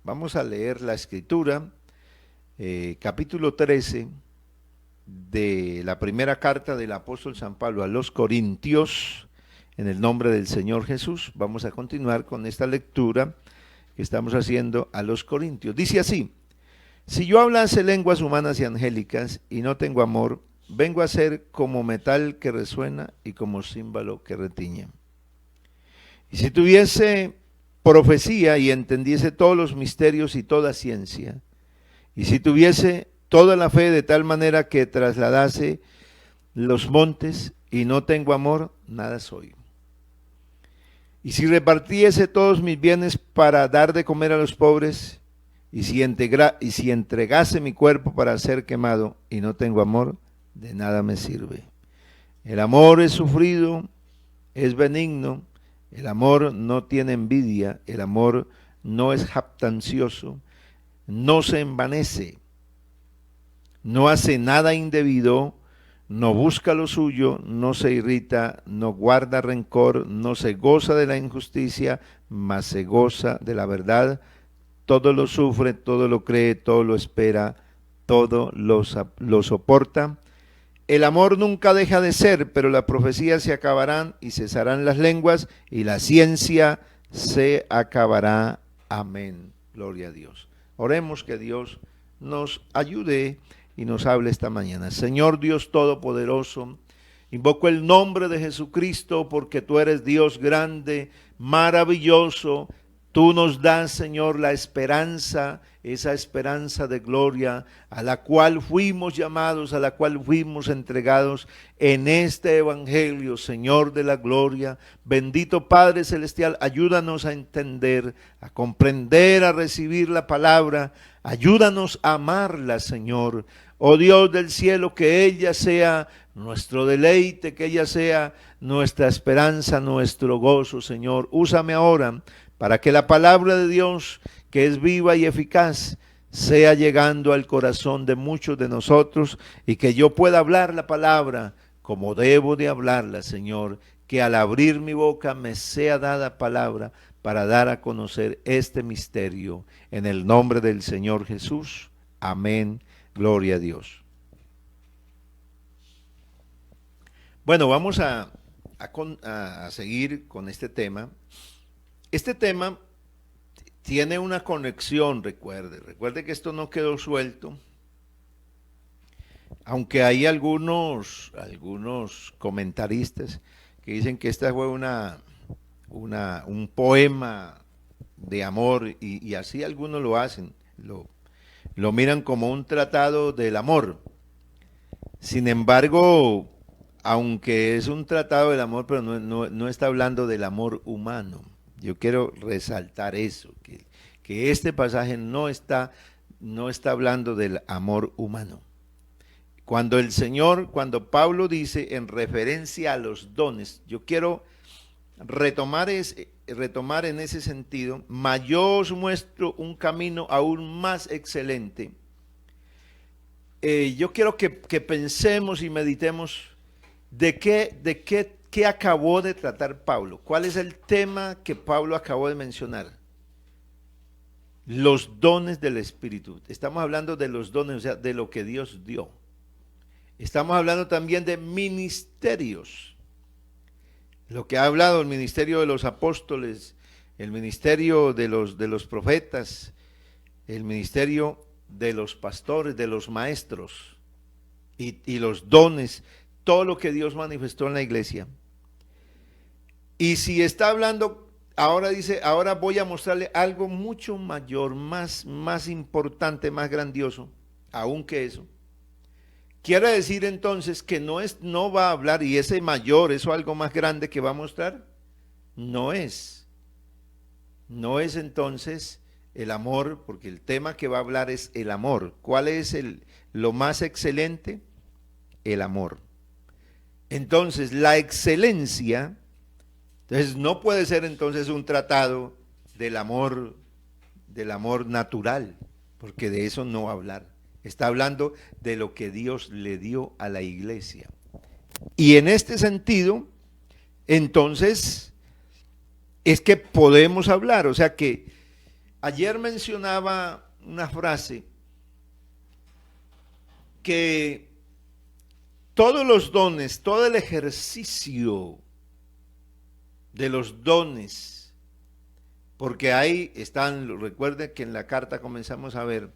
Vamos a leer la escritura, capítulo 13 de la primera carta del apóstol San Pablo a los Corintios, en el nombre del Señor Jesús. Vamos a continuar con esta lectura que estamos haciendo a los Corintios. Dice así: si yo hablase lenguas humanas y angélicas y no tengo amor, vengo a ser como metal que resuena y como címbalo que retiñe. Y si tuviese profecía y entendiese todos los misterios y toda ciencia, y si tuviese toda la fe de tal manera que trasladase los montes y no tengo amor, nada soy. Y si repartiese todos mis bienes para dar de comer a los pobres, y si entregase mi cuerpo para ser quemado y no tengo amor, de nada me sirve. El amor es sufrido, es benigno, el amor no tiene envidia, el amor no es jactancioso, no se envanece, no hace nada indebido, no busca lo suyo, no se irrita, no guarda rencor, no se goza de la injusticia, mas se goza de la verdad. Todo lo sufre, todo lo cree, todo lo espera, todo lo soporta. El amor nunca deja de ser, pero las profecías se acabarán y cesarán las lenguas y la ciencia se acabará. Amén. Gloria a Dios. Oremos que Dios nos ayude y nos hable esta mañana. Señor Dios Todopoderoso, invoco el nombre de Jesucristo porque tú eres Dios grande, maravilloso. Tú nos das, Señor, la esperanza, esa esperanza de gloria a la cual fuimos llamados, a la cual fuimos entregados en este evangelio, Señor de la gloria. Bendito Padre Celestial, ayúdanos a entender, a comprender, a recibir la palabra. Ayúdanos a amarla, Señor. Oh Dios del cielo, que ella sea nuestro deleite, que ella sea nuestra esperanza, nuestro gozo, Señor. Úsame ahora para que la palabra de Dios, que es viva y eficaz, sea llegando al corazón de muchos de nosotros y que yo pueda hablar la palabra como debo de hablarla, Señor. Que al abrir mi boca me sea dada palabra para dar a conocer este misterio. En el nombre del Señor Jesús. Amén. Gloria a Dios. Bueno, vamos a seguir con este tema. Este tema tiene una conexión, recuerde que esto no quedó suelto, aunque hay algunos comentaristas que dicen que esta fue un poema de amor y así algunos lo hacen, lo miran como un tratado del amor. Sin embargo, aunque es un tratado del amor, pero no está hablando del amor humano. Yo quiero resaltar eso, que este pasaje no está hablando del amor humano. Cuando Pablo dice en referencia a los dones, yo quiero retomar en ese sentido, mas yo os muestro un camino aún más excelente. Yo quiero que pensemos y meditemos de qué acabó de tratar Pablo. ¿Cuál es el tema que Pablo acabó de mencionar? Los dones del Espíritu. Estamos hablando de los dones, o sea, de lo que Dios dio. Estamos hablando también de ministerios. Lo que ha hablado el ministerio de los apóstoles, el ministerio de los profetas, el ministerio de los pastores, de los maestros y los dones, todo lo que Dios manifestó en la iglesia. Y si está hablando, ahora dice, ahora voy a mostrarle algo mucho mayor, más importante, más grandioso, aún que eso. Quiere decir entonces que no va a hablar, y ese mayor, eso algo más grande que va a mostrar, no es entonces el amor, porque el tema que va a hablar es el amor. ¿Cuál es lo más excelente? El amor. Entonces, la excelencia, entonces no puede ser entonces un tratado del amor natural, porque de eso no va a hablar. Está hablando de lo que Dios le dio a la iglesia. Y en este sentido, entonces, es que podemos hablar, o sea que Ayer mencionaba una frase que todos los dones, todo el ejercicio de los dones, porque ahí están, recuerden que en la carta comenzamos a ver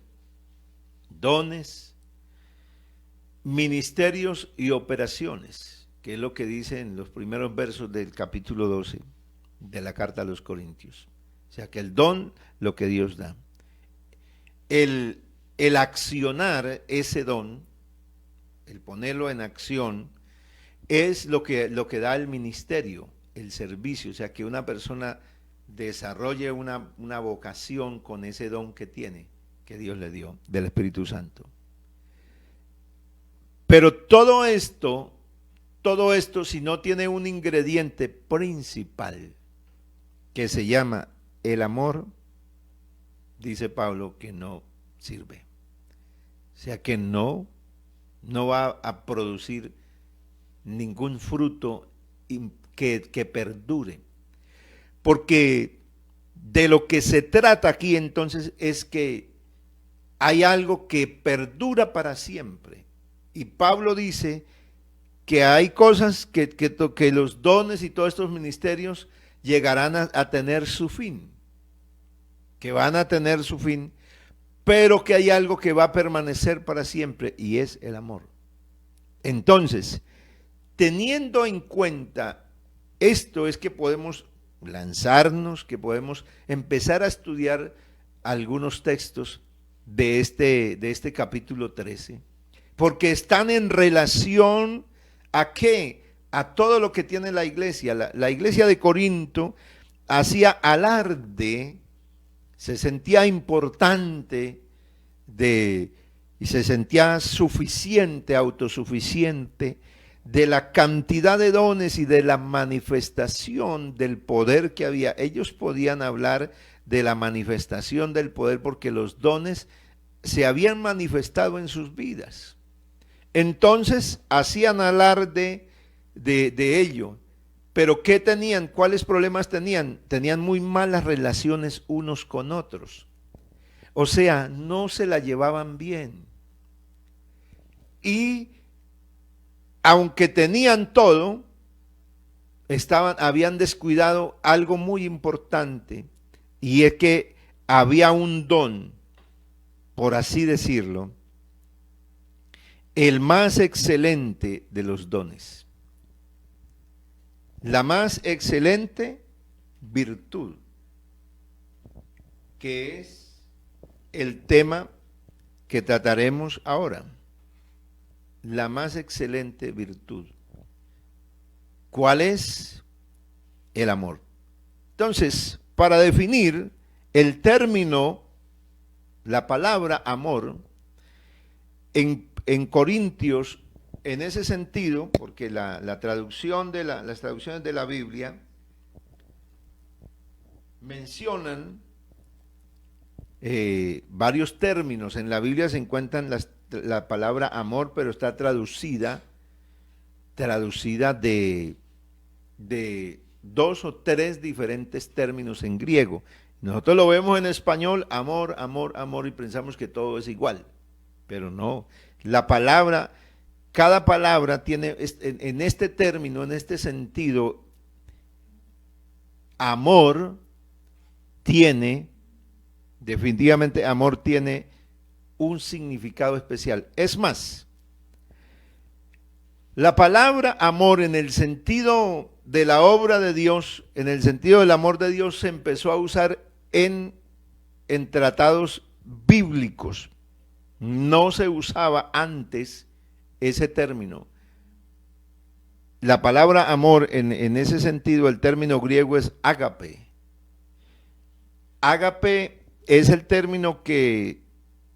dones, ministerios y operaciones, que es lo que dice en los primeros versos del capítulo 12 de la carta a los Corintios. O sea que el don, lo que Dios da. El accionar ese don, el ponerlo en acción, es lo que da el ministerio, el servicio. O sea que una persona desarrolle una vocación con ese don que tiene, que Dios le dio, del Espíritu Santo. Pero todo esto, si no tiene un ingrediente principal que se llama el amor, dice Pablo que no sirve. O sea que no va a producir ningún fruto que perdure. Porque de lo que se trata aquí entonces es que hay algo que perdura para siempre. Y Pablo dice que hay cosas que los dones y todos estos ministerios llegarán a tener su fin, que van a tener su fin, pero que hay algo que va a permanecer para siempre y es el amor. Entonces, teniendo en cuenta esto es que podemos lanzarnos, que podemos empezar a estudiar algunos textos de este capítulo 13, porque están en relación ¿a qué? A todo lo que tiene la iglesia. La iglesia de Corinto hacía alarde, se sentía importante y se sentía suficiente, autosuficiente, de la cantidad de dones y de la manifestación del poder que había. Ellos podían hablar de la manifestación del poder porque los dones se habían manifestado en sus vidas. Entonces hacían alarde de ello. Pero ¿qué tenían? ¿Cuáles problemas tenían? Tenían muy malas relaciones unos con otros. O sea, no se la llevaban bien. Y aunque tenían todo, habían descuidado algo muy importante, y es que había un don, por así decirlo, el más excelente de los dones, la más excelente virtud, que es el tema que trataremos ahora. La más excelente virtud. ¿Cuál es? El amor. Entonces, para definir el término, la palabra amor, en Corintios, en ese sentido, porque las traducciones de la Biblia mencionan varios términos. En la Biblia se encuentran la palabra amor, pero está traducida de 2 o 3 diferentes términos en griego. Nosotros lo vemos en español, amor, amor, amor, y pensamos que todo es igual, pero no. Cada palabra tiene, en este término, en este sentido, amor tiene, definitivamente amor tiene un significado especial. Es más, la palabra amor en el sentido de la obra de Dios, en el sentido del amor de Dios, se empezó a usar en tratados bíblicos. No se usaba antes ese término. La palabra amor en ese sentido, el término griego es ágape. Ágape es el término que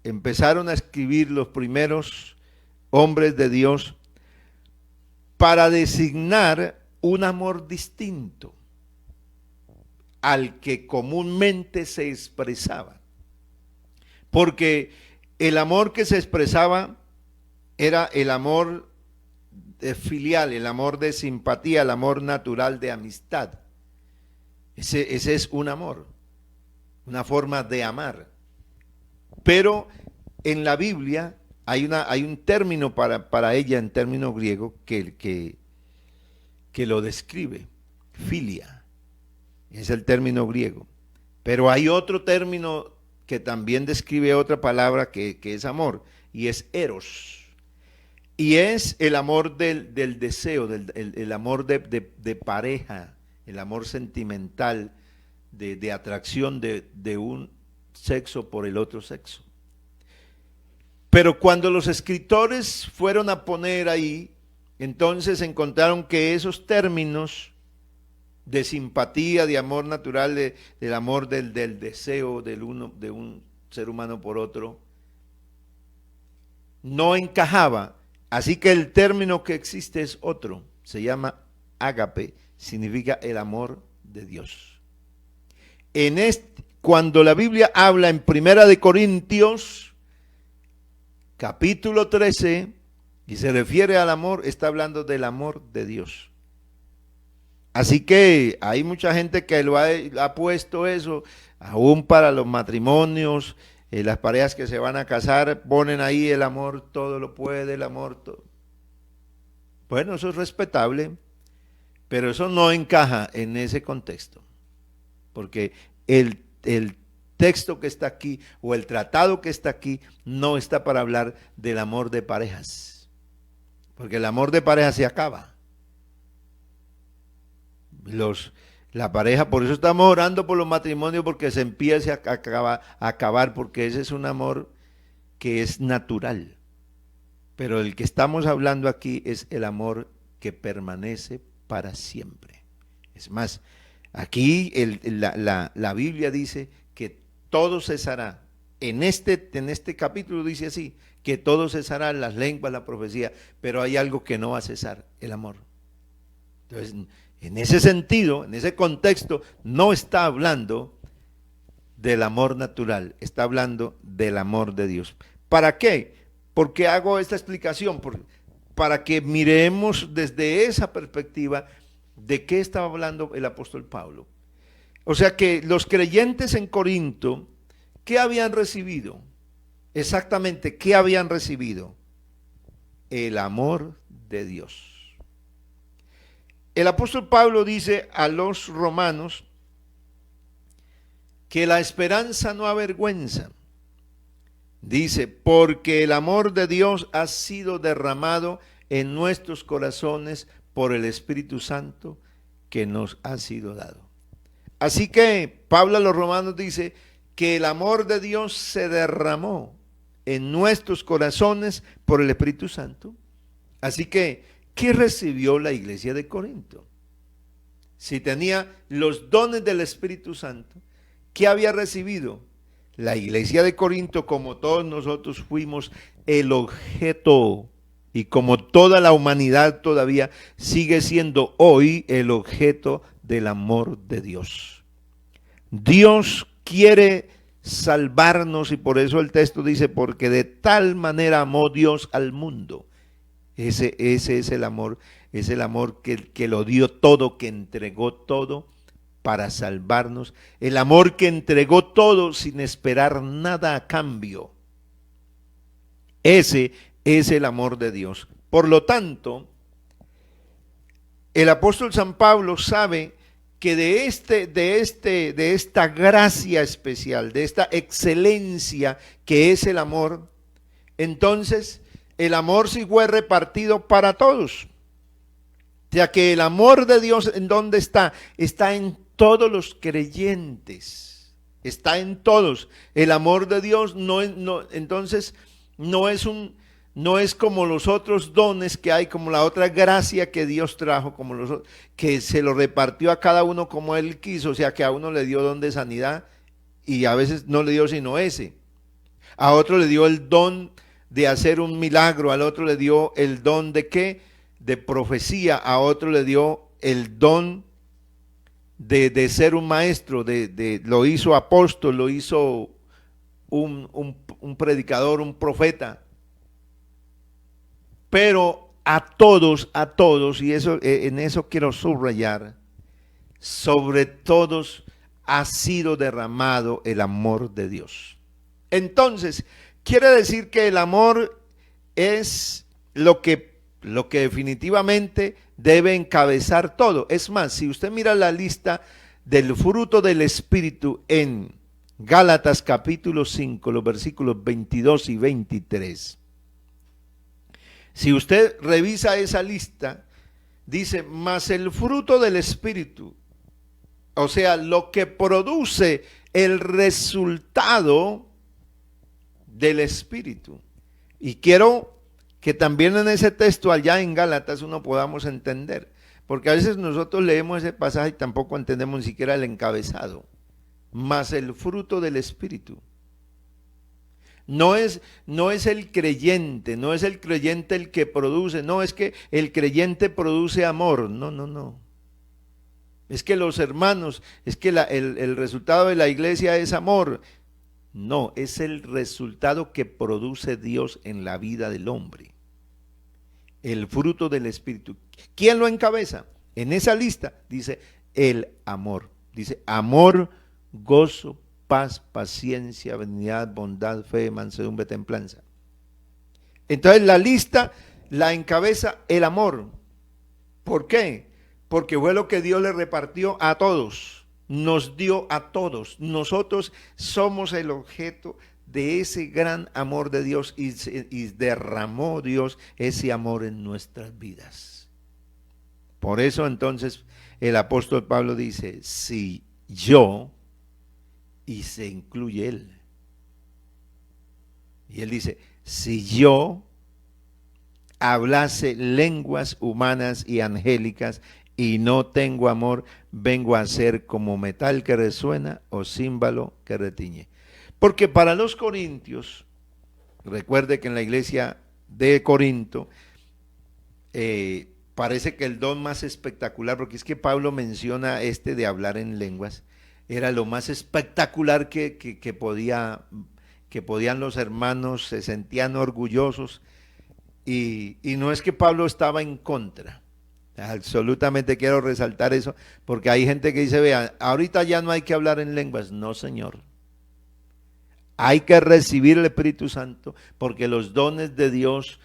empezaron a escribir los primeros hombres de Dios para designar un amor distinto al que comúnmente se expresaba. Porque el amor que se expresaba era el amor filial, el amor de simpatía, el amor natural de amistad. Ese es un amor. una forma de amar. Pero en la Biblia hay un término para ella en término griego que lo describe, filia, es el término griego. Pero hay otro término que también describe otra palabra que es amor, y es eros. Y es el amor del deseo, el amor de pareja, el amor sentimental, de atracción de un sexo por el otro sexo. Pero cuando los escritores fueron a poner ahí, entonces encontraron que esos términos de simpatía, de amor natural, del amor del deseo de un ser humano por otro, no encajaba. Así que el término que existe es otro, se llama ágape, significa el amor de Dios. Cuando la Biblia habla en Primera de Corintios, capítulo 13, y se refiere al amor, está hablando del amor de Dios. Así que hay mucha gente que lo ha puesto eso, aún para los matrimonios, las parejas que se van a casar, ponen ahí el amor todo lo puede, el amor todo. Bueno, eso es respetable, pero eso no encaja en ese contexto, porque el texto que está aquí o el tratado que está aquí no está para hablar del amor de parejas, porque el amor de parejas se acaba. La pareja, por eso estamos orando por los matrimonios, porque se empiece a acabar, porque ese es un amor que es natural. Pero el que estamos hablando aquí es el amor que permanece para siempre. Es más, aquí la Biblia dice que todo cesará. En este capítulo dice así, que todo cesará, las lenguas, la profecía, pero hay algo que no va a cesar, el amor. Entonces, en ese sentido, en ese contexto, no está hablando del amor natural, está hablando del amor de Dios. ¿Para qué? ¿Por qué hago esta explicación? Para que miremos desde esa perspectiva de qué estaba hablando el apóstol Pablo. O sea que los creyentes en Corinto, ¿qué habían recibido? Exactamente, ¿qué habían recibido? El amor de Dios. El apóstol Pablo dice a los romanos que la esperanza no avergüenza. Dice, porque el amor de Dios ha sido derramado en nuestros corazones por el Espíritu Santo que nos ha sido dado. Así que Pablo a los romanos dice que el amor de Dios se derramó en nuestros corazones por el Espíritu Santo. Así que, ¿qué recibió la iglesia de Corinto? Si tenía los dones del Espíritu Santo, ¿qué había recibido? La iglesia de Corinto, como todos nosotros, fuimos el objeto, y como toda la humanidad todavía sigue siendo hoy el objeto del amor de Dios. Dios quiere salvarnos, y por eso el texto dice, porque de tal manera amó Dios al mundo. Ese es el amor que lo dio todo, que entregó todo para salvarnos. El amor que entregó todo sin esperar nada a cambio. Ese es el amor de Dios. Por lo tanto, el apóstol San Pablo sabe que de esta gracia especial, de esta excelencia que es el amor, entonces el amor sí fue repartido para todos. O sea que el amor de Dios, ¿en dónde está? Está en todos los creyentes. Está en todos. El amor de Dios entonces no es como los otros dones que hay, como la otra gracia que Dios trajo, que se lo repartió a cada uno como Él quiso. O sea que a uno le dio don de sanidad y a veces no le dio sino ese. A otro le dio el don de hacer un milagro, al otro le dio el don de ¿qué? De profecía, a otro le dio el don de ser un maestro, lo hizo apóstol, lo hizo un predicador, un profeta. Pero a todos, y eso en eso quiero subrayar, sobre todos ha sido derramado el amor de Dios. Entonces, quiere decir que el amor es lo que definitivamente debe encabezar todo. Es más, si usted mira la lista del fruto del Espíritu en Gálatas capítulo 5, los versículos 22 y 23, si usted revisa esa lista, dice, mas el fruto del Espíritu, o sea, lo que produce el resultado del Espíritu. Y quiero que también en ese texto allá en Gálatas uno podamos entender, porque a veces nosotros leemos ese pasaje y tampoco entendemos ni siquiera el encabezado. Mas el fruto del Espíritu. No es el creyente, no es el creyente el que produce, no es que el creyente produce amor, no. Es que los hermanos, es que el resultado de la iglesia es amor. No, es el resultado que produce Dios en la vida del hombre. El fruto del Espíritu. ¿Quién lo encabeza? En esa lista dice el amor. Dice amor, gozo, paz, paciencia, benignidad, bondad, fe, mansedumbre, templanza. Entonces la lista la encabeza el amor. ¿Por qué? Porque fue lo que Dios le repartió a todos, nos dio a todos. Nosotros somos el objeto de ese gran amor de Dios y derramó Dios ese amor en nuestras vidas. Por eso entonces el apóstol Pablo dice, si yo, y se incluye él. Y él dice, si yo hablase lenguas humanas y angélicas y no tengo amor, vengo a ser como metal que resuena o címbalo que retiñe. Porque para los corintios, recuerde que en la iglesia de Corinto, parece que el don más espectacular, porque es que Pablo menciona de hablar en lenguas, era lo más espectacular que podían los hermanos, se sentían orgullosos, y no es que Pablo estaba en contra. Absolutamente quiero resaltar eso, porque hay gente que dice, vean, ahorita ya no hay que hablar en lenguas. No, señor. Hay que recibir el Espíritu Santo, porque los dones de Dios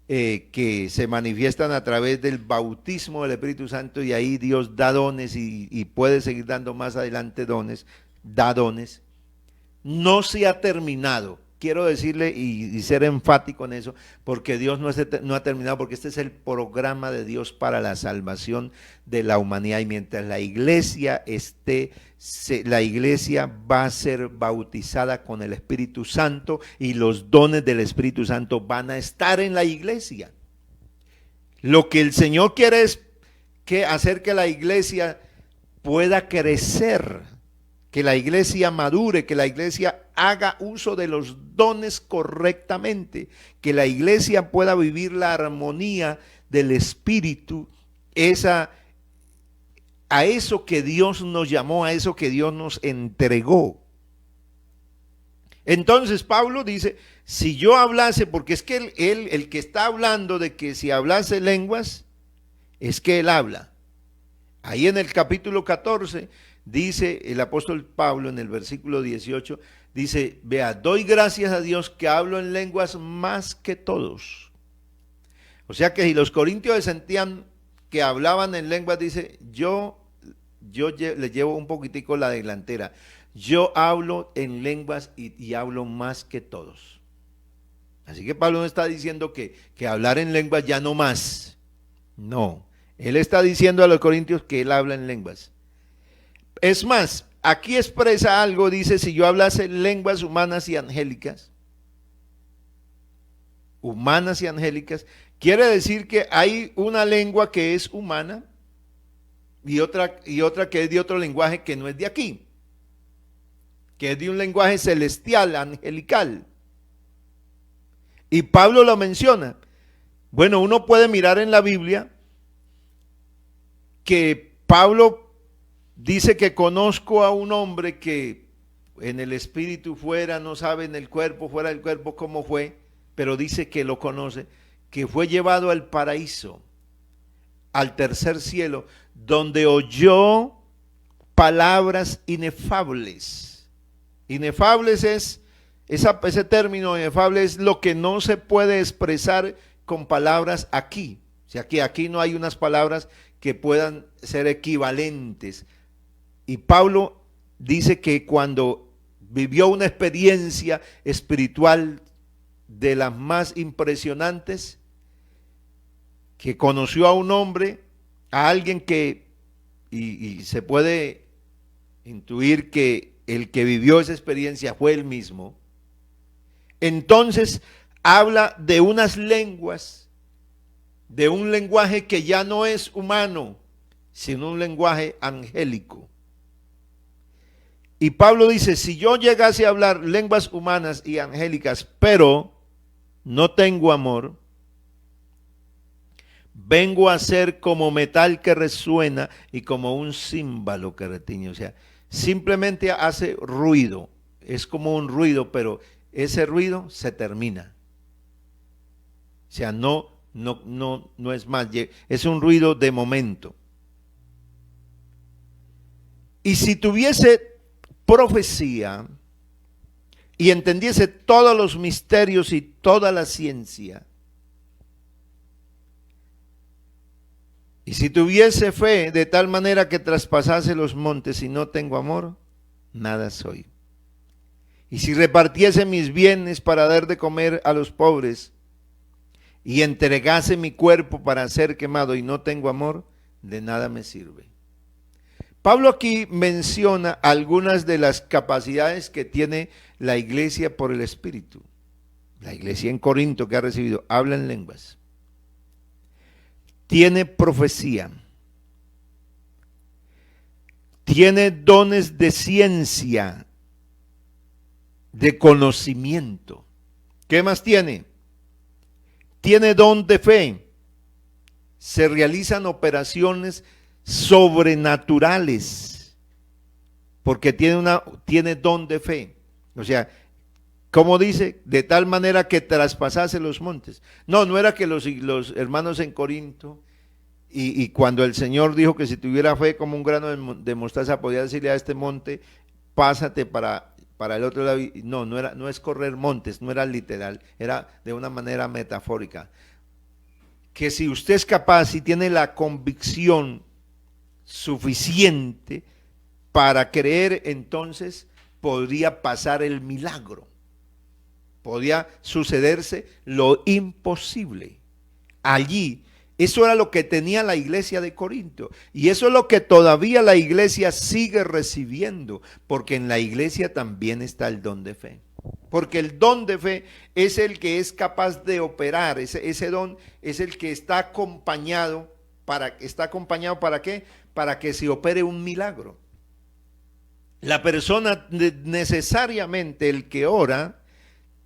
que se manifiestan a través del bautismo del Espíritu Santo, y ahí Dios da dones y puede seguir dando más adelante dones, da dones. No se ha terminado. Quiero decirle y ser enfático en eso, porque Dios no ha terminado, porque este es el programa de Dios para la salvación de la humanidad, y mientras la iglesia la iglesia va a ser bautizada con el Espíritu Santo, y los dones del Espíritu Santo van a estar en la iglesia. Lo que el Señor quiere es hacer que la iglesia pueda crecer, que la iglesia madure, que la iglesia haga uso de los dones correctamente, que la iglesia pueda vivir la armonía del Espíritu, a eso que Dios nos llamó, a eso que Dios nos entregó. Entonces Pablo dice, si yo hablase, porque es que el que está hablando de que si hablase lenguas, es que él habla. Ahí en el capítulo 14 dice el apóstol Pablo en el versículo 18, dice, vea, doy gracias a Dios que hablo en lenguas más que todos. O sea que si los corintios se sentían que hablaban en lenguas, dice, yo le llevo un poquitico la delantera. Yo hablo en lenguas y hablo más que todos. Así que Pablo no está diciendo que hablar en lenguas ya no más. No, él está diciendo a los corintios que él habla en lenguas. Es más, aquí expresa algo, dice, si yo hablase lenguas humanas y angélicas, quiere decir que hay una lengua que es humana y otra que es de otro lenguaje que no es de aquí, que es de un lenguaje celestial, angelical. Y Pablo lo menciona. Bueno, uno puede mirar en la Biblia que Pablo dice que conozco a un hombre que en el espíritu fuera, no sabe en el cuerpo, fuera del cuerpo cómo fue, pero dice que lo conoce, que fue llevado al paraíso, al tercer cielo, donde oyó palabras inefables. Inefables es, ese término inefable es lo que no se puede expresar con palabras aquí. O sea, aquí no hay unas palabras que puedan ser equivalentes. Y Pablo dice que cuando vivió una experiencia espiritual de las más impresionantes, que conoció a un hombre, a alguien que, y se puede intuir que el que vivió esa experiencia fue él mismo, entonces habla de unas lenguas, de un lenguaje que ya no es humano, sino un lenguaje angélico. Y Pablo dice, si yo llegase a hablar lenguas humanas y angélicas, pero no tengo amor, vengo a ser como metal que resuena y como un címbalo que retiñe. O sea, simplemente hace ruido, es como un ruido, pero ese ruido se termina. O sea, no es más, es un ruido de momento. Y si tuviese profecía y entendiese todos los misterios y toda la ciencia, y si tuviese fe de tal manera que traspasase los montes y no tengo amor, nada soy. Y si repartiese mis bienes para dar de comer a los pobres y entregase mi cuerpo para ser quemado y no tengo amor, de nada me sirve. Pablo aquí menciona algunas de las capacidades que tiene la iglesia por el Espíritu. La iglesia en Corinto que ha recibido, habla en lenguas, tiene profecía, tiene dones de ciencia, de conocimiento. ¿Qué más tiene? Tiene don de fe. Se realizan operaciones sobrenaturales porque tiene don de fe. O sea, ¿cómo dice? De tal manera que traspasase los montes. No era que los hermanos en Corinto y cuando el Señor dijo que si tuviera fe como un grano de mostaza podía decirle a este monte, pásate para el otro lado. No es correr montes, no era literal, era de una manera metafórica. Que si usted es capaz, si tiene la convicción suficiente para creer, entonces podría pasar el milagro. Podía sucederse lo imposible. Allí, eso era lo que tenía la iglesia de Corinto. Y eso es lo que todavía la iglesia sigue recibiendo, porque en la iglesia también está el don de fe. Porque el don de fe es el que es capaz de operar, ese don es el que está acompañado. ¿Está acompañado para qué? Para que se opere un milagro. La persona necesariamente, el que ora,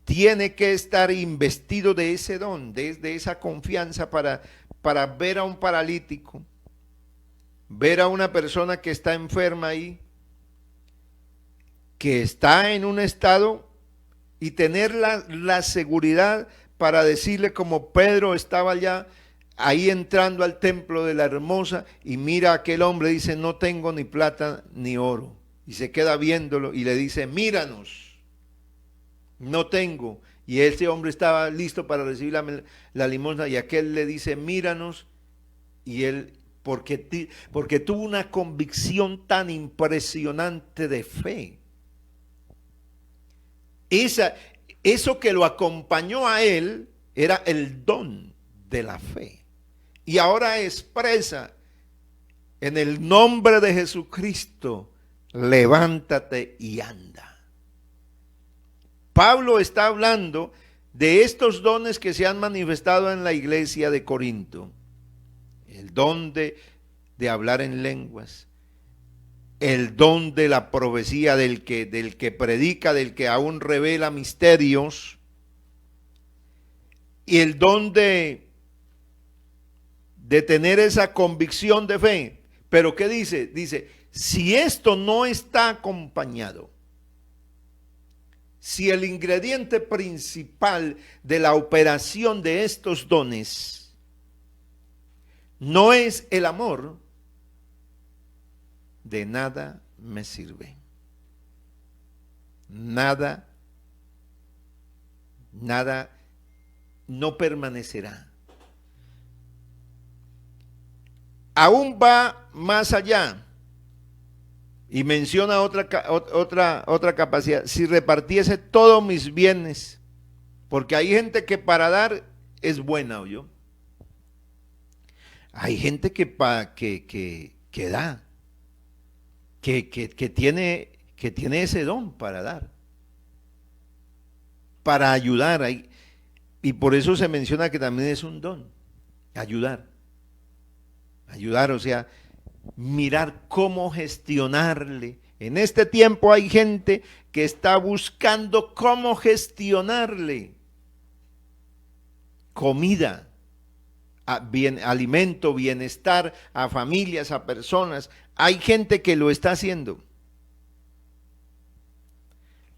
tiene que estar investido de ese don, de esa confianza para ver a un paralítico, ver a una persona que está enferma ahí, que está en un estado, y tener la seguridad para decirle, como Pedro estaba ya ahí entrando al templo de la hermosa y mira a aquel hombre, dice, no tengo ni plata ni oro, y se queda viéndolo y le dice, míranos, no tengo. Y ese hombre estaba listo para recibir la limosna y aquel le dice, míranos, y él, porque tuvo una convicción tan impresionante de fe. Eso que lo acompañó a él era el don de la fe. Y ahora expresa, en el nombre de Jesucristo, levántate y anda. Pablo está hablando de estos dones que se han manifestado en la iglesia de Corinto. El don de hablar en lenguas, el don de la profecía, del que predica, del que aún revela misterios, y el don de tener esa convicción de fe. Pero ¿qué dice? Dice, si esto no está acompañado, si el ingrediente principal de la operación de estos dones no es el amor, de nada me sirve. Nada, nada, no permanecerá. Aún va más allá y menciona otra capacidad. Si repartiese todos mis bienes, porque hay gente que para dar es buena, ¿oyó? Hay gente que da, que tiene ese don para dar, para ayudar. Y por eso se menciona que también es un don, ayudar. Ayudar, o sea, mirar cómo gestionarle. En este tiempo hay gente que está buscando cómo gestionarle comida, alimento, bienestar a familias, a personas. Hay gente que lo está haciendo.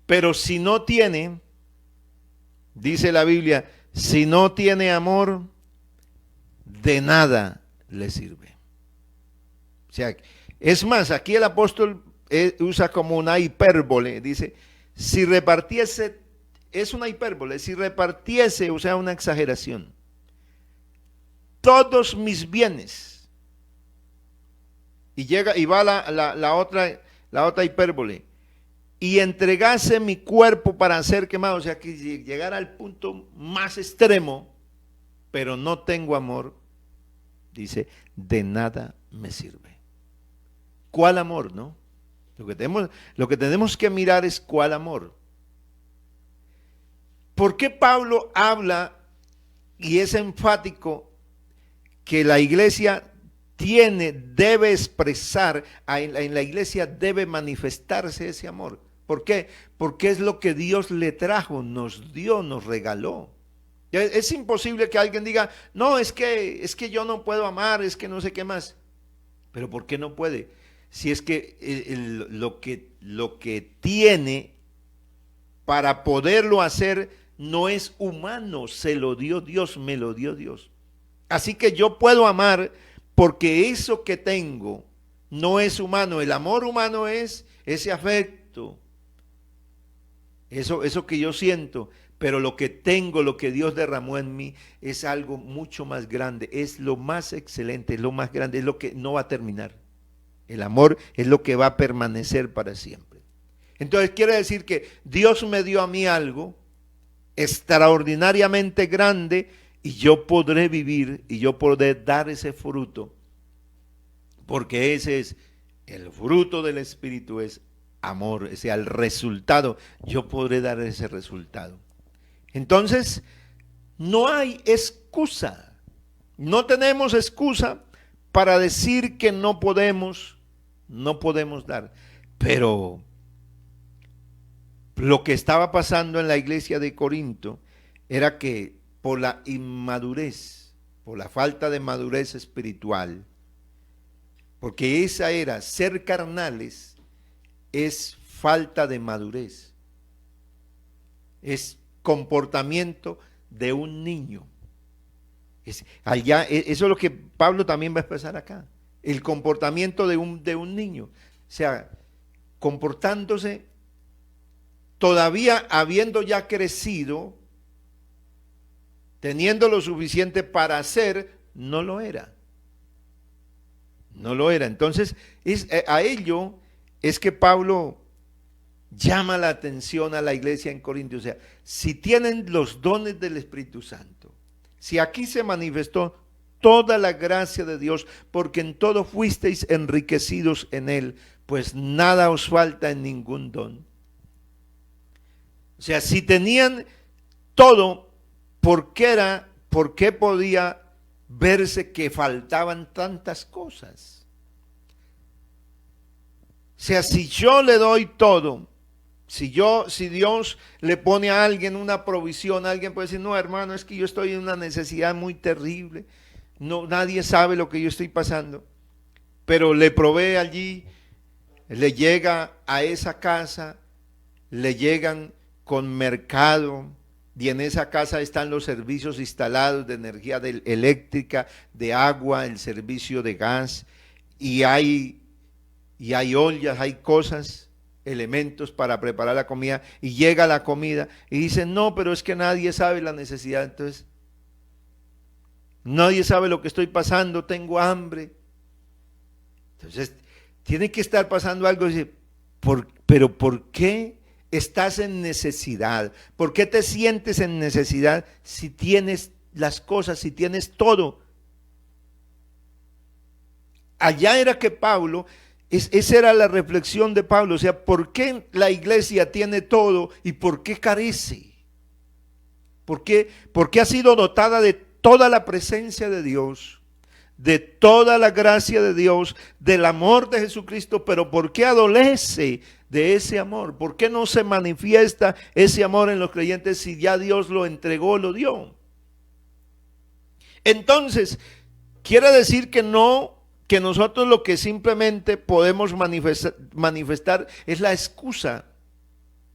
Pero si no tiene, dice la Biblia, si no tiene amor, de nada le sirve. O sea, es más, aquí el apóstol usa como una hipérbole, dice, si repartiese, es una hipérbole, si repartiese, o sea, una exageración, todos mis bienes, y llega y va la otra hipérbole, y entregase mi cuerpo para ser quemado, o sea, que llegara al punto más extremo, pero no tengo amor, dice, de nada me sirve. ¿Cuál amor, no? Lo que tenemos que mirar es cuál amor. ¿Por qué Pablo habla y es enfático que la iglesia debe expresar, en la iglesia debe manifestarse ese amor? ¿Por qué? Porque es lo que Dios le trajo, nos dio, nos regaló. Es imposible que alguien diga, no, es que yo no puedo amar, es que no sé qué más. Pero ¿por qué no puede? Si es que lo que tiene para poderlo hacer no es humano, se lo dio Dios, me lo dio Dios. Así que yo puedo amar porque eso que tengo no es humano. El amor humano es ese afecto, eso que yo siento, pero lo que tengo, lo que Dios derramó en mí es algo mucho más grande, es lo más excelente, es lo más grande, es lo que no va a terminar. El amor es lo que va a permanecer para siempre. Entonces quiere decir que Dios me dio a mí algo extraordinariamente grande y yo podré vivir y yo podré dar ese fruto, porque ese es el fruto del Espíritu, es amor, o sea, el resultado, yo podré dar ese resultado. Entonces, no hay excusa, no tenemos excusa para decir que no podemos dar. Pero lo que estaba pasando en la iglesia de Corinto era que por la inmadurez, por la falta de madurez espiritual, porque esa era, ser carnales es falta de madurez, es comportamiento de un niño. Eso es lo que Pablo también va a expresar acá, el comportamiento de un niño, o sea, comportándose todavía habiendo ya crecido, teniendo lo suficiente para hacer, no lo era. Entonces, a ello es que Pablo llama la atención a la iglesia en Corintios. O sea, si tienen los dones del Espíritu Santo, si aquí se manifestó toda la gracia de Dios, porque en todo fuisteis enriquecidos en él, pues nada os falta en ningún don. O sea, si tenían todo, ¿por qué podía verse que faltaban tantas cosas? O sea, si yo le doy todo, si Dios le pone a alguien una provisión, alguien puede decir, no, hermano, es que yo estoy en una necesidad muy terrible, no, nadie sabe lo que yo estoy pasando, pero le provee allí, le llega a esa casa, le llegan con mercado, y en esa casa están los servicios instalados de energía eléctrica, de agua, el servicio de gas, y hay y hay ollas, hay cosas, elementos para preparar la comida, y llega la comida y dicen, no, pero es que nadie sabe la necesidad, entonces nadie sabe lo que estoy pasando, tengo hambre. Entonces tiene que estar pasando algo, dice, pero ¿por qué estás en necesidad? ¿Por qué te sientes en necesidad si tienes las cosas, si tienes todo? Allá era que Pablo, esa era la reflexión de Pablo, o sea, ¿por qué la iglesia tiene todo y por qué carece? Porque ha sido dotada de toda la presencia de Dios, de toda la gracia de Dios, del amor de Jesucristo, pero ¿por qué adolece de ese amor? ¿Por qué no se manifiesta ese amor en los creyentes si ya Dios lo entregó, lo dio? Entonces, quiere decir que no, que nosotros lo que simplemente podemos manifestar es la excusa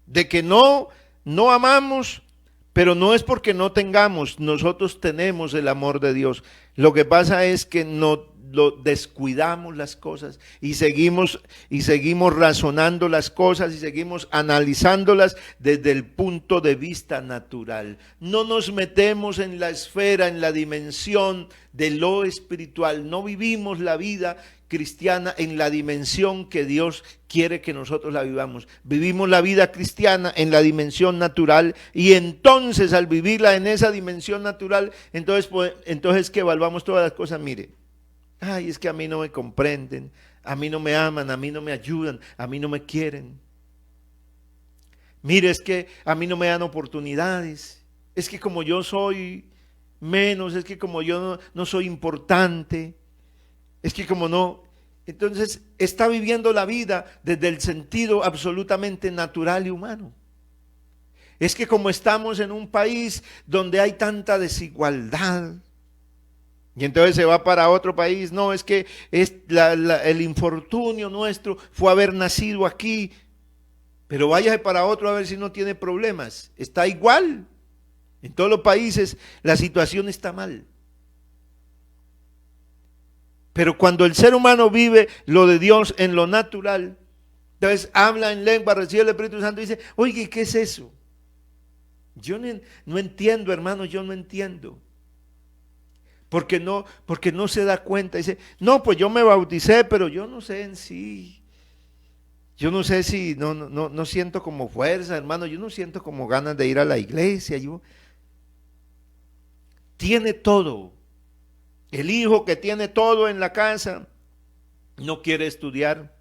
de que no amamos, pero no es porque no tengamos, nosotros tenemos el amor de Dios. Lo que pasa es que no lo descuidamos las cosas y seguimos razonando las cosas y seguimos analizándolas desde el punto de vista natural. No nos metemos en la esfera, en la dimensión de lo espiritual. No vivimos la vida cristiana en la dimensión que Dios quiere que nosotros la vivamos. Vivimos la vida cristiana en la dimensión natural, y entonces al vivirla en esa dimensión natural, entonces que evaluamos todas las cosas. Mire, ay, es que a mí no me comprenden, a mí no me aman, a mí no me ayudan, a mí no me quieren. Mire, es que a mí no me dan oportunidades, es que como yo soy menos, es que como yo no soy importante, es que como no. Entonces está viviendo la vida desde el sentido absolutamente natural y humano. Es que como estamos en un país donde hay tanta desigualdad, y entonces se va para otro país, no, es que el infortunio nuestro fue haber nacido aquí, pero váyase para otro a ver si no tiene problemas. Está igual. En todos los países la situación está mal. Pero cuando el ser humano vive lo de Dios en lo natural, entonces habla en lengua, recibe el Espíritu Santo y dice, oye, ¿qué es eso? Yo no entiendo, hermano, yo no entiendo. Porque no se da cuenta. Dice, no, pues yo me bauticé, pero yo no sé en sí. Yo no sé si, no siento como fuerza, hermano, yo no siento como ganas de ir a la iglesia. Tiene todo. El hijo que tiene todo en la casa no quiere estudiar,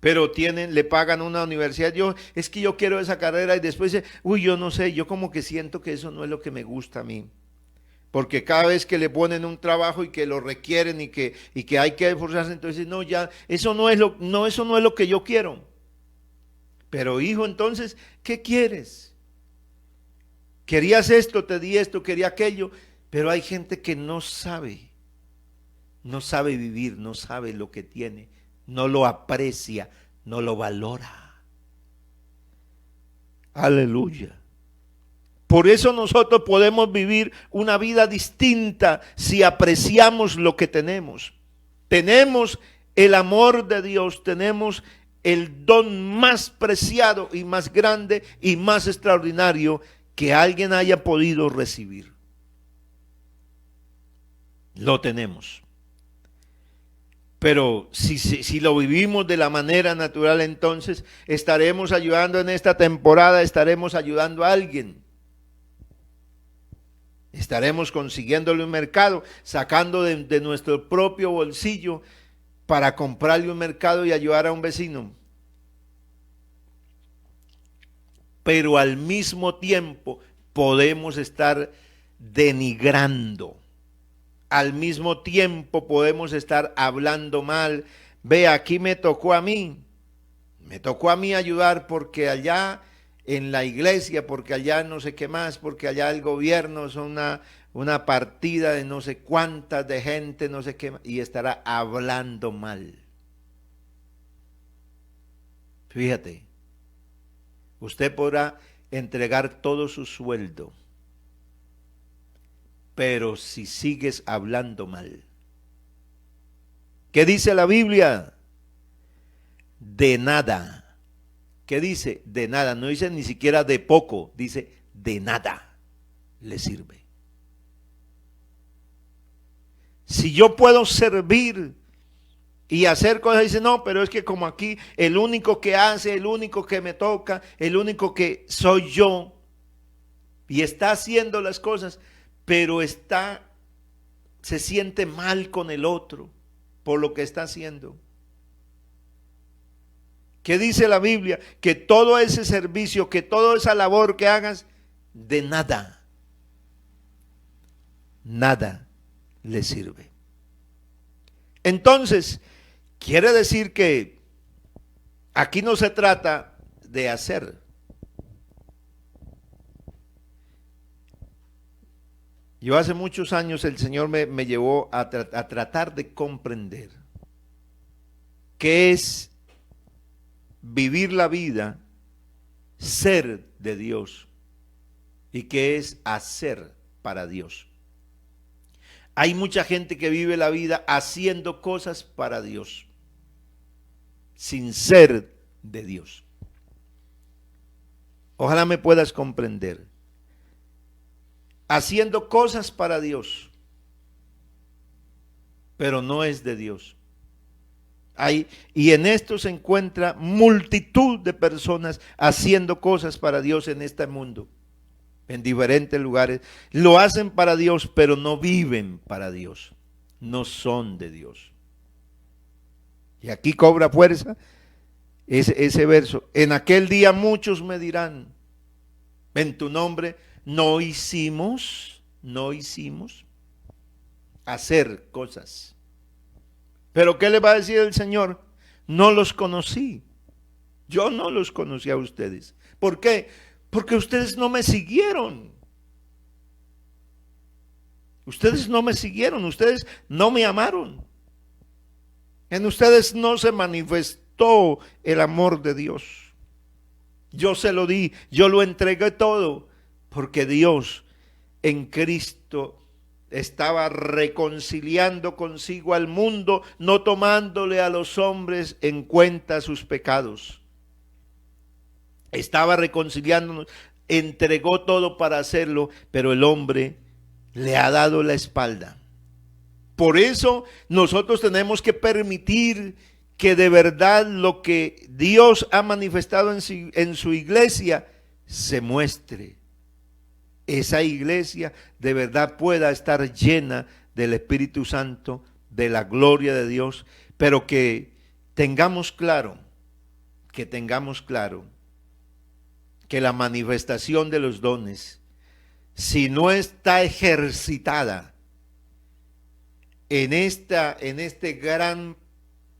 pero le pagan una universidad. Es que yo quiero esa carrera, y después dice, uy, yo no sé, yo como que siento que eso no es lo que me gusta a mí. Porque cada vez que le ponen un trabajo y que lo requieren y que hay que esforzarse, entonces no, ya, eso no es lo que yo quiero. Pero hijo, entonces, ¿qué quieres? Querías esto, te di esto, quería aquello. Pero hay gente que no sabe vivir, no sabe lo que tiene, no lo aprecia, no lo valora. Aleluya. Por eso nosotros podemos vivir una vida distinta si apreciamos lo que tenemos. Tenemos el amor de Dios, tenemos el don más preciado y más grande y más extraordinario que alguien haya podido recibir. Lo tenemos. Pero si lo vivimos de la manera natural, entonces estaremos ayudando en esta temporada, estaremos ayudando a alguien. Estaremos consiguiéndole un mercado, sacando de nuestro propio bolsillo para comprarle un mercado y ayudar a un vecino. Pero al mismo tiempo podemos estar denigrando. Al mismo tiempo podemos estar hablando mal. Ve, aquí me tocó a mí ayudar porque allá en la iglesia, porque allá no sé qué más, porque allá el gobierno son una partida de no sé cuántas de gente, no sé qué más, y estará hablando mal. Fíjate, usted podrá entregar todo su sueldo, pero si sigues hablando mal, ¿qué dice la Biblia? de nada. ¿Qué dice? De nada. No dice ni siquiera de poco, dice de nada le sirve. Si yo puedo servir y hacer cosas, dice, no, pero es que como aquí el único que hace, el único que me toca, el único que soy yo, y está haciendo las cosas, pero se siente mal con el otro por lo que está haciendo. ¿Qué dice la Biblia? Que todo ese servicio, que toda esa labor que hagas, de nada le sirve. Entonces, quiere decir que aquí no se trata de hacer. Yo hace muchos años el Señor me llevó a tratar de comprender qué es vivir la vida, ser de Dios, y qué es hacer para Dios. Hay mucha gente que vive la vida haciendo cosas para Dios, sin ser de Dios. Ojalá me puedas comprender. Haciendo cosas para Dios, pero no es de Dios. Y en esto se encuentra multitud de personas haciendo cosas para Dios en este mundo, en diferentes lugares. Lo hacen para Dios, pero no viven para Dios. No son de Dios. Y aquí cobra fuerza ese verso. En aquel día muchos me dirán, en tu nombre no hicimos hacer cosas. Pero ¿qué le va a decir el Señor? No los conocí. Yo no los conocí a ustedes. ¿Por qué? Porque ustedes no me siguieron. Ustedes no me siguieron, ustedes no me amaron. En ustedes no se manifestó el amor de Dios. Yo se lo di, yo lo entregué todo, porque Dios en Cristo estaba reconciliando consigo al mundo, no tomándole a los hombres en cuenta sus pecados. Estaba reconciliándonos, entregó todo para hacerlo, pero el hombre le ha dado la espalda. Por eso nosotros tenemos que permitir que de verdad lo que Dios ha manifestado en su iglesia se muestre. Esa iglesia de verdad pueda estar llena del Espíritu Santo, de la gloria de Dios, pero que tengamos claro que la manifestación de los dones, si no está ejercitada en este gran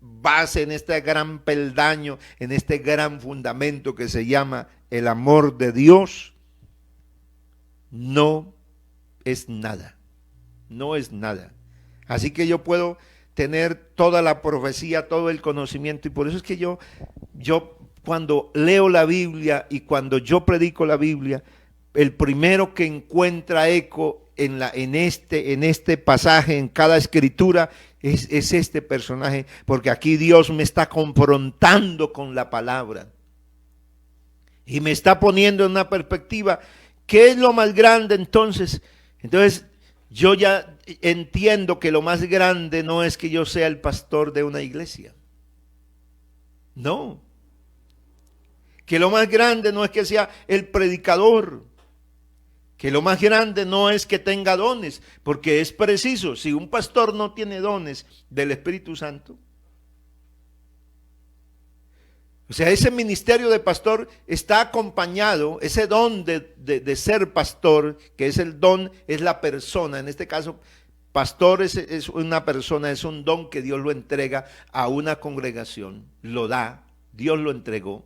base, en este gran peldaño, en este gran fundamento que se llama el amor de Dios, no es nada, no es nada. Así que yo puedo tener toda la profecía, todo el conocimiento, y por eso es que yo cuando leo la Biblia y cuando yo predico la Biblia, el primero que encuentra eco en este pasaje, en cada escritura, es este personaje, porque aquí Dios me está confrontando con la palabra y me está poniendo en una perspectiva. ¿Qué es lo más grande entonces? Entonces yo ya entiendo que lo más grande no es que yo sea el pastor de una iglesia. No. Que lo más grande no es que sea el predicador. Que lo más grande no es que tenga dones, porque es preciso, si un pastor no tiene dones del Espíritu Santo, o sea, ese ministerio de pastor está acompañado, ese don de ser pastor, que es el don, es la persona. En este caso, pastor es una persona, es un don que Dios lo entrega a una congregación, lo da, Dios lo entregó.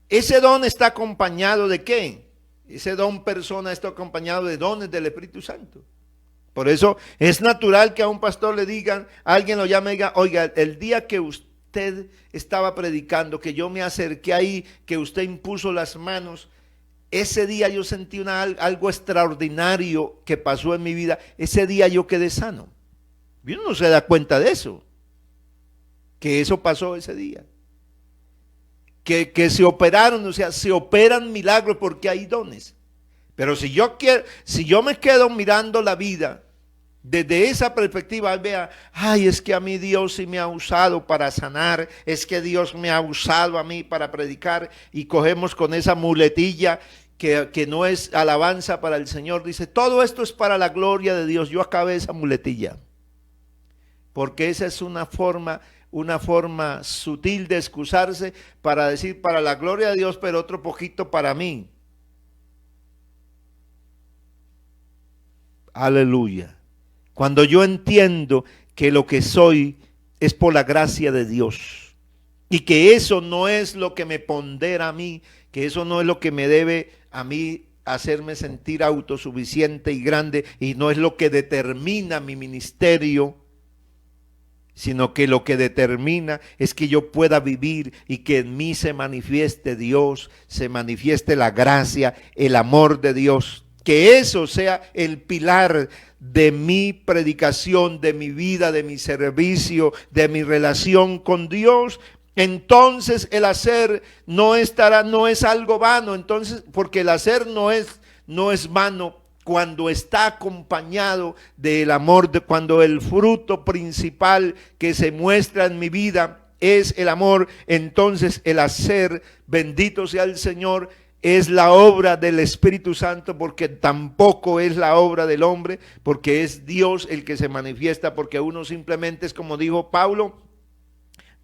Ese don está acompañado ¿de qué? Ese don persona está acompañado de dones del Espíritu Santo. Por eso es natural que a un pastor le digan, alguien lo llame y diga, oiga, el día que usted estaba predicando, que yo me acerqué ahí, que usted impuso las manos, ese día yo sentí algo extraordinario que pasó en mi vida, ese día yo quedé sano. Y uno no se da cuenta de eso. que eso pasó ese día. Que se operaron, o sea, se operan milagros porque hay dones. Pero si yo me quedo mirando la vida desde esa perspectiva, vea, ay, es que a mí Dios sí me ha usado para sanar, es que Dios me ha usado a mí para predicar, y cogemos con esa muletilla que no es alabanza para el Señor. Dice, todo esto es para la gloria de Dios. Yo acabé esa muletilla, porque esa es una forma sutil de excusarse para decir para la gloria de Dios, pero otro poquito para mí. Aleluya. Cuando yo entiendo que lo que soy es por la gracia de Dios y que eso no es lo que me pondera a mí, que eso no es lo que me debe a mí hacerme sentir autosuficiente y grande, y no es lo que determina mi ministerio, sino que lo que determina es que yo pueda vivir y que en mí se manifieste Dios, se manifieste la gracia, el amor de Dios. Que eso sea el pilar de mi predicación, de mi vida, de mi servicio, de mi relación con Dios. Entonces el hacer no es algo vano. Entonces, porque el hacer no es vano cuando está acompañado del amor, cuando el fruto principal que se muestra en mi vida es el amor. Entonces el hacer, bendito sea el Señor, es la obra del Espíritu Santo, porque tampoco es la obra del hombre, porque es Dios el que se manifiesta, porque uno simplemente es como dijo Pablo,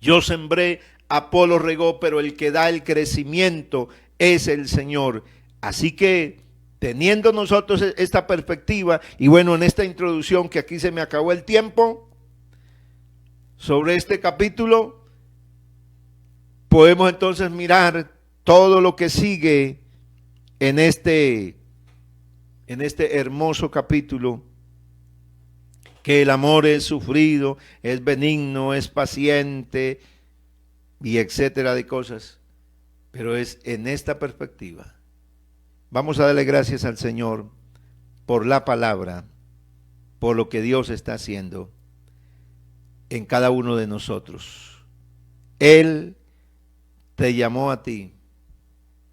yo sembré, Apolo regó, pero el que da el crecimiento es el Señor. Así que teniendo nosotros esta perspectiva, y bueno, en esta introducción que aquí se me acabó el tiempo, sobre este capítulo, podemos entonces mirar todo lo que sigue en este hermoso capítulo, que el amor es sufrido, es benigno, es paciente, y etcétera de cosas, pero es en esta perspectiva. Vamos a darle gracias al Señor por la palabra, por lo que Dios está haciendo en cada uno de nosotros. Él te llamó a ti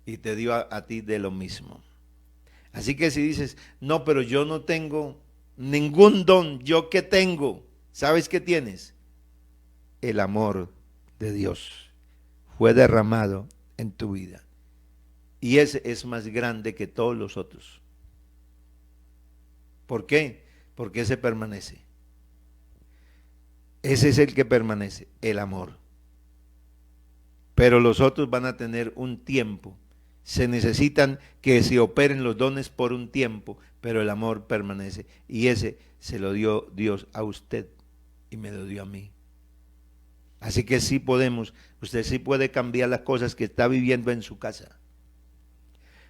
y te dio a ti de lo mismo. Así que si dices, no, pero yo no tengo ningún don, ¿yo qué tengo? ¿Sabes qué tienes? El amor de Dios fue derramado en tu vida. Y ese es más grande que todos los otros. ¿Por qué? Porque ese permanece. Ese es el que permanece, el amor. Pero los otros van a tener un tiempo. Se necesitan que se operen los dones por un tiempo, pero el amor permanece. Y ese se lo dio Dios a usted y me lo dio a mí. Así que sí podemos, usted sí puede cambiar las cosas que está viviendo en su casa.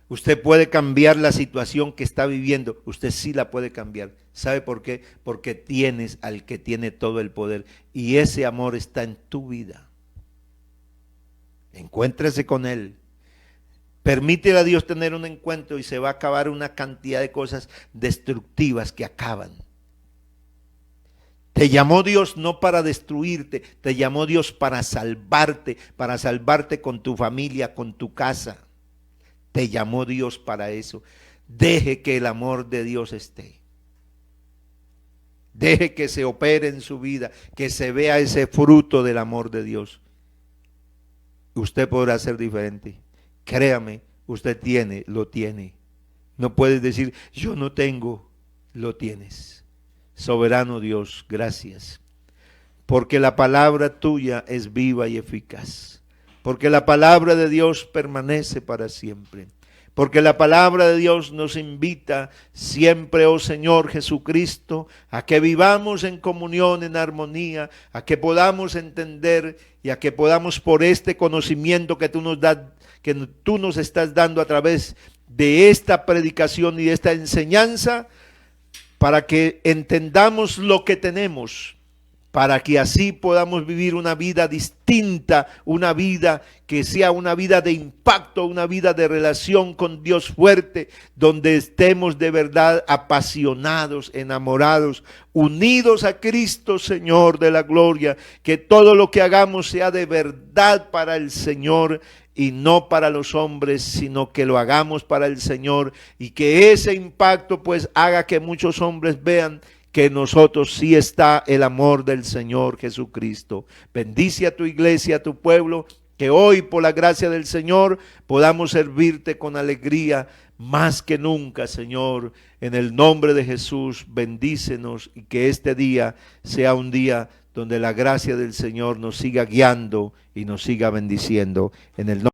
Usted puede cambiar la situación que está viviendo, usted sí la puede cambiar. ¿Sabe por qué? Porque tienes al que tiene todo el poder y ese amor está en tu vida. Encuéntrese con Él. Permítele a Dios tener un encuentro y se va a acabar una cantidad de cosas destructivas que acaban. Te llamó Dios no para destruirte, te llamó Dios para salvarte con tu familia, con tu casa. Te llamó Dios para eso. Deje que el amor de Dios esté. Deje que se opere en su vida, que se vea ese fruto del amor de Dios. Usted podrá ser diferente. Créame, usted lo tiene. No puedes decir, yo no tengo, lo tienes. Soberano Dios, gracias. Porque la palabra tuya es viva y eficaz. Porque la palabra de Dios permanece para siempre. Porque la palabra de Dios nos invita siempre, oh Señor Jesucristo, a que vivamos en comunión, en armonía, a que podamos entender y a que podamos por este conocimiento que tú nos estás dando a través de esta predicación y de esta enseñanza, para que entendamos lo que tenemos, para que así podamos vivir una vida distinta, una vida que sea una vida de impacto, una vida de relación con Dios fuerte, donde estemos de verdad apasionados, enamorados, unidos a Cristo, Señor de la gloria, que todo lo que hagamos sea de verdad para el Señor y no para los hombres, sino que lo hagamos para el Señor, y que ese impacto pues haga que muchos hombres vean que en nosotros sí está el amor del Señor Jesucristo. Bendice a tu iglesia, a tu pueblo, que hoy por la gracia del Señor podamos servirte con alegría más que nunca, Señor. En el nombre de Jesús, bendícenos, y que este día sea un día donde la gracia del Señor nos siga guiando y nos siga bendiciendo. En el nombre